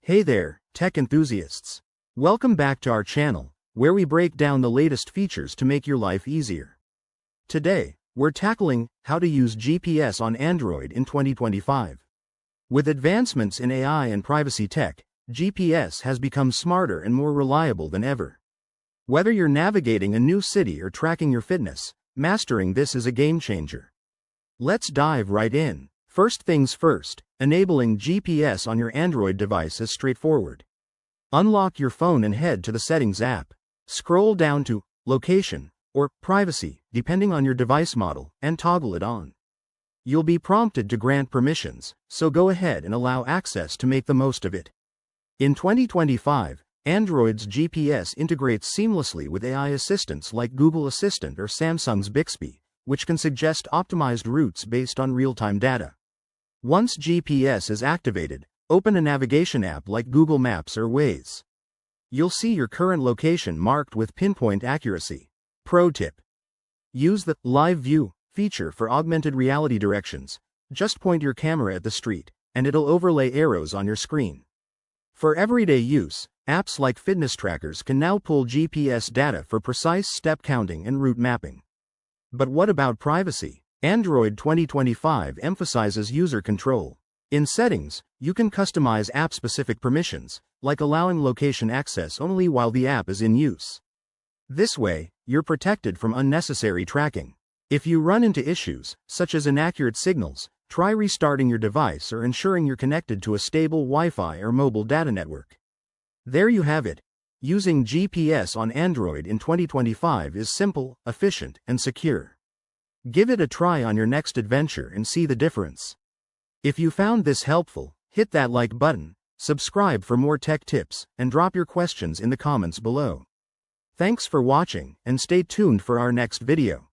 Hey there, tech enthusiasts. Welcome back to our channel, where we break down the latest features to make your life easier. Today, we're tackling how to use GPS on Android in 2025. With advancements in AI and privacy tech, GPS has become smarter and more reliable than ever. Whether you're navigating a new city or tracking your fitness, mastering this is a game changer. Let's dive right in. First things first, enabling GPS on your Android device is straightforward. Unlock your phone and head to the Settings app. Scroll down to Location or Privacy, depending on your device model, and toggle it on. You'll be prompted to grant permissions, so go ahead and allow access to make the most of it. In 2025, Android's GPS integrates seamlessly with AI assistants like Google Assistant or Samsung's Bixby, which can suggest optimized routes based on real-time data. Once GPS is activated, open a navigation app like Google Maps or Waze. You'll see your current location marked with pinpoint accuracy. Pro tip: use the Live View feature for augmented reality directions. Just point your camera at the street, and it'll overlay arrows on your screen. For everyday use, apps like fitness trackers can now pull GPS data for precise step counting and route mapping. But what about privacy? Android 2025 emphasizes user control. In Settings, you can customize app-specific permissions, like allowing location access only while the app is in use. This way, you're protected from unnecessary tracking. If you run into issues, such as inaccurate signals, try restarting your device or ensuring you're connected to a stable Wi-Fi or mobile data network. There you have it. Using GPS on Android in 2025 is simple, efficient, and secure. Give it a try on your next adventure and see the difference. If you found this helpful, hit that like button, subscribe for more tech tips, and drop your questions in the comments below. Thanks for watching, and stay tuned for our next video.